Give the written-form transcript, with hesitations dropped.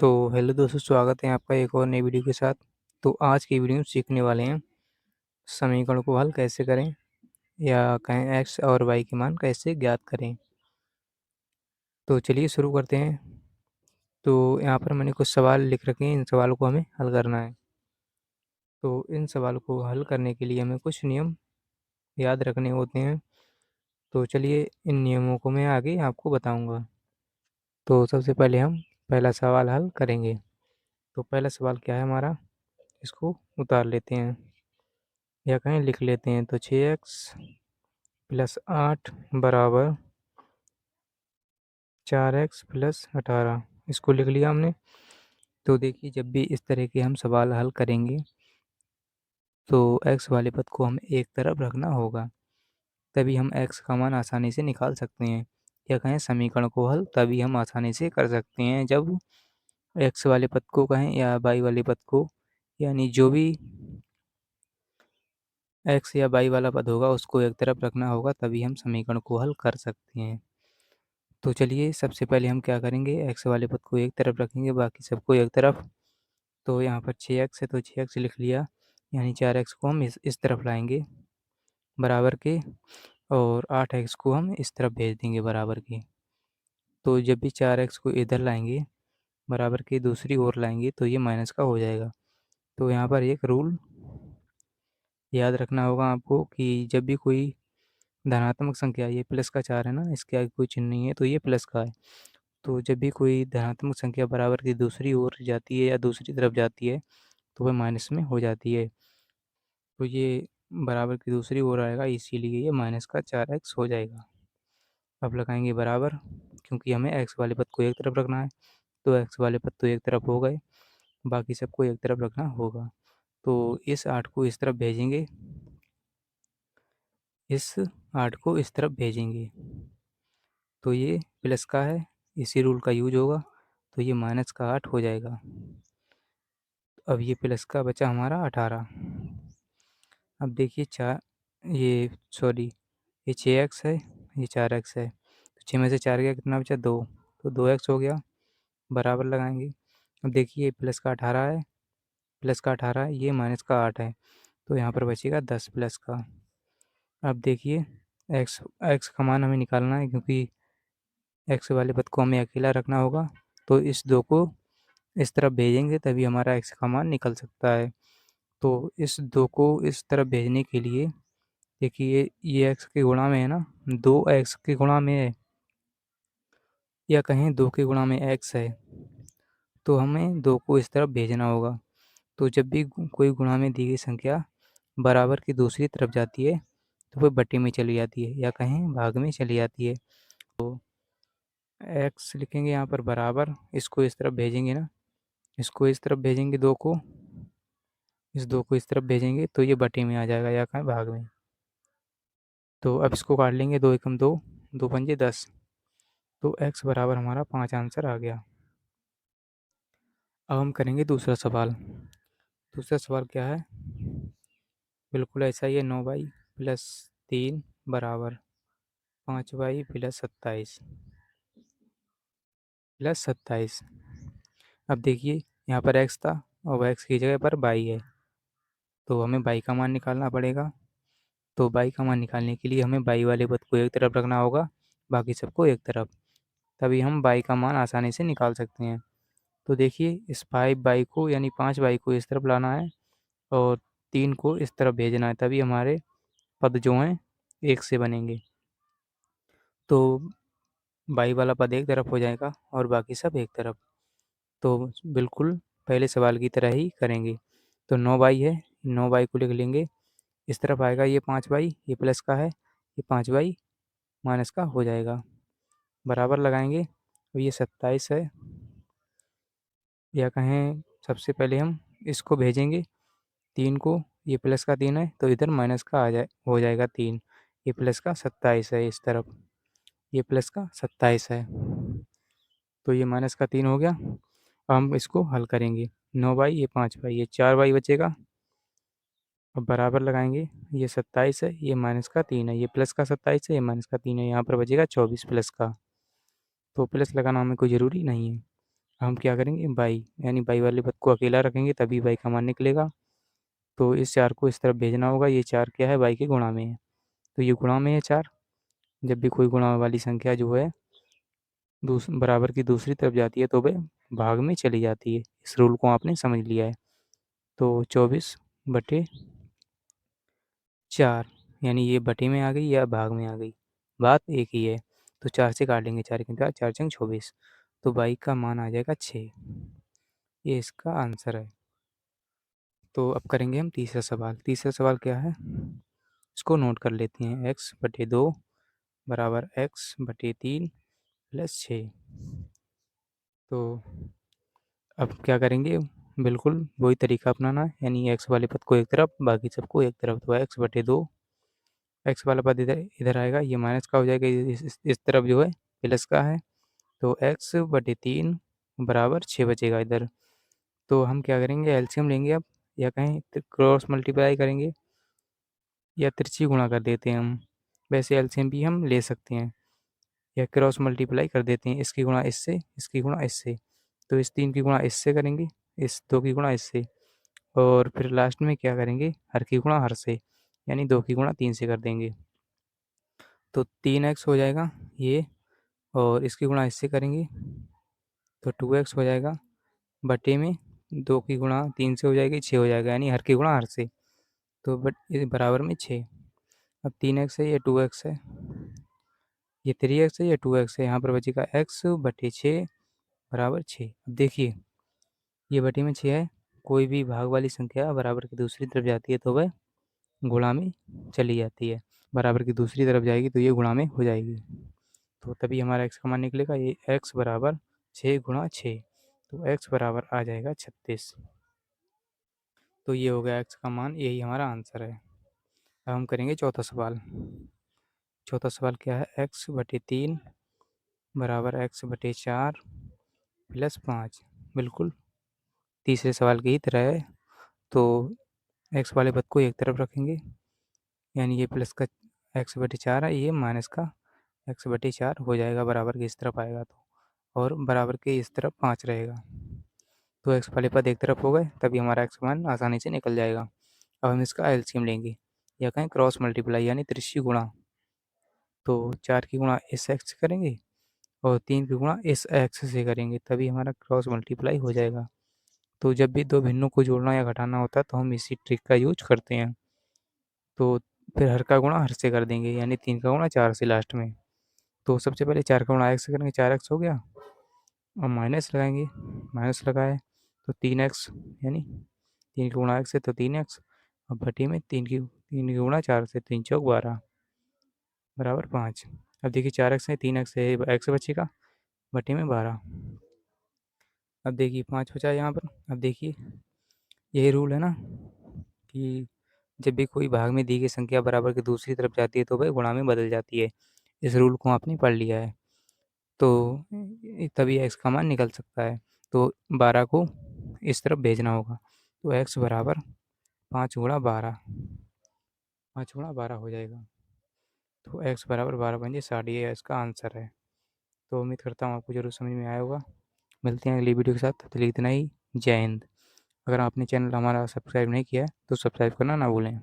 तो हेलो दोस्तों, स्वागत है आपका एक और नई वीडियो के साथ। तो आज की वीडियो में सीखने वाले हैं समीकरण को हल कैसे करें या कहें एक्स और वाई के मान कैसे ज्ञात करें। तो चलिए शुरू करते हैं। तो यहाँ पर मैंने कुछ सवाल लिख रखे हैं, इन सवालों को हमें हल करना है। तो इन सवालों को हल करने के लिए हमें कुछ नियम याद रखने होते हैं। तो चलिए इन नियमों को मैं आगे आपको बताऊँगा। तो सबसे पहले हम पहला सवाल हल करेंगे। तो पहला सवाल क्या है हमारा, इसको उतार लेते हैं या कहें लिख लेते हैं। तो 6x प्लस 8 बराबर 4x प्लस 18, इसको लिख लिया हमने। तो देखिए, जब भी इस तरह के हम सवाल हल करेंगे तो x वाले पद को हमें एक तरफ रखना होगा, तभी हम x का मान आसानी से निकाल सकते हैं। या कहें समीकरण को हल तभी हम आसानी से कर सकते हैं जब x वाले पद को कहें या y वाले पद को, यानी जो भी x या y वाला पद होगा उसको एक तरफ रखना होगा, तभी हम समीकरण को हल कर सकते हैं। तो चलिए सबसे पहले हम क्या करेंगे, x वाले पद को एक तरफ रखेंगे, बाकी सबको एक तरफ। तो यहाँ पर 6x है तो 6x लिख लिया, यानी 4x को हम इस तरफ लाएंगे बराबर के, और 8x को हम इस तरफ भेज देंगे बराबर के। तो जब भी 4x को इधर लाएंगे बराबर के दूसरी ओर लाएंगे तो ये माइनस का हो जाएगा। तो यहाँ पर एक रूल याद रखना होगा आपको कि जब भी कोई धनात्मक संख्या, ये प्लस का 4 है ना, इसके आगे कोई चिन्ह नहीं है तो ये प्लस का है। तो जब भी कोई धनात्मक संख्या बराबर की दूसरी ओर जाती है या दूसरी तरफ जाती है तो वह माइनस में हो जाती है। तो ये बराबर की दूसरी ओर आएगा, इसीलिए ये माइनस का 4x हो जाएगा। अब लगाएंगे बराबर, क्योंकि हमें x वाले पद को एक तरफ रखना है। तो x वाले पद तो एक तरफ हो गए, बाकी सबको एक तरफ रखना होगा। तो इस 8 को इस तरफ भेजेंगे, इस 8 को इस तरफ भेजेंगे तो ये प्लस का है, इसी रूल का यूज होगा, तो ये माइनस का 8 हो जाएगा। अब ये प्लस का बचा हमारा 18। अब देखिए ये सॉरी, ये 6x है, ये 4x है। तो 6 में से 4 गया, कितना बचा 2, तो 2x हो गया, बराबर लगाएंगे। अब देखिए प्लस का 18 है, प्लस का 18 है, ये माइनस का 8 है, तो यहाँ पर बचेगा 10 प्लस का। अब देखिए x x का मान हमें निकालना है, क्योंकि x वाले पद को हमें अकेला रखना होगा। तो इस 2 को इस तरफ भेजेंगे तभी हमारा x का मान निकल सकता है। तो इस 2 को इस तरफ भेजने के लिए देखिए, ये x के गुणा में है ना, 2x के गुणा में है, या कहें 2 के गुणा में x है, तो हमें 2 को इस तरफ भेजना होगा। तो जब भी कोई गुणा में दी गई संख्या बराबर की दूसरी तरफ जाती है तो वह बटे में चली जाती है, या कहें भाग में चली जाती है। तो x लिखेंगे यहाँ पर बराबर, इसको इस तरफ भेजेंगे ना, इसको इस तरफ भेजेंगे 2 को, इस 2 को इस तरफ भेजेंगे तो ये बटे में आ जाएगा, या कहें भाग में। तो अब इसको काट लेंगे, 2 एकम 2, 2 पंजे 10, तो x बराबर हमारा 5 आंसर आ गया। अब हम करेंगे दूसरा सवाल। दूसरा सवाल क्या है, बिल्कुल ऐसा ही है। 9y प्लस 3 बराबर 5y प्लस 27। अब देखिए, यहाँ पर x था और x की जगह पर y है, तो हमें y का मान निकालना पड़ेगा। तो y का मान निकालने के लिए हमें y वाले पद को एक तरफ रखना होगा, बाकी सबको एक तरफ, तभी हम y का मान आसानी से निकाल सकते हैं। तो देखिए, इस 5y को यानी 5y को इस तरफ लाना है और 3 को इस तरफ भेजना है, तभी हमारे पद जो हैं एक से बनेंगे। तो y वाला पद एक तरफ हो जाएगा और बाकी सब एक तरफ। तो बिल्कुल पहले सवाल की तरह ही करेंगे। तो 9y है, 9y को लिख लेंगे, इस तरफ आएगा ये 5y, ये प्लस का है, ये 5y माइनस का हो जाएगा, बराबर लगाएंगे। और ये 27 है, या कहें सबसे पहले हम इसको भेजेंगे 3 को, ये प्लस का 3 है तो इधर माइनस का हो जाएगा 3, ये प्लस का 27 है इस तरफ, ये प्लस का 27 है, तो ये माइनस का 3 हो गया। अब हम इसको हल करेंगे, 9y, ये 5y, ये 4y बचेगा। अब बराबर लगाएंगे, ये 27 है, ये माइनस का 3 है, ये प्लस का 27 है, ये माइनस का 3 है, यहाँ पर बचेगा 24 प्लस का। तो प्लस लगाना हमें कोई ज़रूरी नहीं है। हम क्या करेंगे बाई, यानी बाई वाले पद को अकेला रखेंगे तभी बाई का मान निकलेगा। तो इस 4 को इस तरफ भेजना होगा, ये 4 क्या है बाई के गुणा में है, तो ये गुणा में है 4। जब भी कोई गुणा वाली संख्या जो है बराबर की दूसरी तरफ जाती है तो वह भाग में चली जाती है। इस रूल को आपने समझ लिया है। तो 24/4, यानी ये बटे में आ गई या भाग में आ गई, बात एक ही है। तो 4 से काटेंगे, 4 के 4, 4 चंग 24, तो बाई का मान आ जाएगा 6। ये इसका आंसर है। तो अब करेंगे हम तीसरा सवाल। तीसरा सवाल क्या है, इसको नोट कर लेते हैं। x/2 बराबर x/3 प्लस 6। तो अब क्या करेंगे, बिल्कुल वही तरीका अपनाना है, यानी x वाले पद को एक तरफ, बाकी सबको एक तरफ। तो x/2, x वाला पद इधर इधर आएगा, ये माइनस का हो जाएगा, इस तरफ जो है प्लस का है। तो x/3 बराबर 6 बचेगा इधर। तो हम क्या करेंगे, एलसीएम लेंगे अब, या कहें क्रॉस मल्टीप्लाई करेंगे, या तिरछी गुणा कर देते हैं हम। वैसे एलसीएम भी हम ले सकते हैं, या क्रॉस मल्टीप्लाई कर देते हैं, इसकी गुणा इससे, इसकी गुणा इससे। तो इस 3 की गुणा इससे करेंगे, इस 2 की गुणा इससे, और फिर लास्ट में क्या करेंगे, हर की गुणा हर से, यानी 2 की गुणा 3 से कर देंगे। तो 3x हो जाएगा ये, और इसकी गुणा इससे करेंगे तो 2x हो जाएगा, बटे में 2 की गुणा 3 से हो जाएगी, 6 हो जाएगा, यानी हर की गुणा हर से। तो बट ये बराबर में 6। अब 3x है, ये 2x है, ये 3x है, ये 2x है, यहाँ पर बचेगा x/6 बराबर 6। अब देखिए ये बटे में 6 है, कोई भी भाग वाली संख्या बराबर की दूसरी तरफ जाती है तो वह गुणा में चली जाती है, बराबर की दूसरी तरफ जाएगी तो ये गुणा में हो जाएगी। तो तभी हमारा x का मान निकलेगा, ये x बराबर 6 गुणा 6, तो x बराबर आ जाएगा 36। तो ये हो गया x का मान, यही हमारा आंसर है। अब हम करेंगे चौथा सवाल। चौथा सवाल क्या है, x/3 बराबर x/4 प्लस 5। बिल्कुल तीसरे सवाल की ही तरह है। तो x वाले पद को एक तरफ रखेंगे, यानी ये प्लस का x/4 है, ये माइनस का x/4 हो जाएगा, बराबर के इस तरफ आएगा तो, और बराबर के इस तरफ 5 रहेगा। तो x वाले पद एक तरफ हो गए, तभी हमारा x मान आसानी से निकल जाएगा। अब हम इसका एलसीएम लेंगे, या कहें क्रॉस मल्टीप्लाई, यानी तिरछी गुणा। तो 4 की गुणा इस x से करेंगे, और 3 की गुणा इस x से करेंगे, तभी हमारा क्रॉस मल्टीप्लाई हो जाएगा। तो जब भी दो भिन्नों को जोड़ना या घटाना होता है तो हम इसी ट्रिक का यूज करते हैं। तो फिर हर का गुणा हर से कर देंगे, यानी 3 का गुणा 4 से लास्ट में। तो सबसे पहले 4 का गुणा x से करेंगे, 4x हो गया, और माइनस लगाएंगे, माइनस लगाए तो 3x, यानी 3 का गुणा x से तो 3x, और बटे में 3 की गुणा 4 से, 3 चौक 12 बराबर 5। अब देखिए 4x है, 3x है, x बचेगा, बटे में 12। अब देखिए 5 बचा यहाँ पर। अब देखिए यही रूल है ना, कि जब भी कोई भाग में दी गई संख्या बराबर की दूसरी तरफ जाती है तो वह गुणा में बदल जाती है। इस रूल को आपने पढ़ लिया है, तो तभी x का मान निकल सकता है। तो 12 को इस तरफ भेजना होगा, तो x बराबर 5 गुणा 12, 5 गुणा 12 हो जाएगा। तो x बराबर 12 बन जाए 60, ये इसका आंसर है। तो उम्मीद करता हूँ आपको ज़रूर समझ में आया होगा। मिलते हैं अगली वीडियो के साथ, तब तक के लिए इतना ही। जय हिंद। अगर आपने चैनल हमारा सब्सक्राइब नहीं किया है तो सब्सक्राइब करना ना भूलें।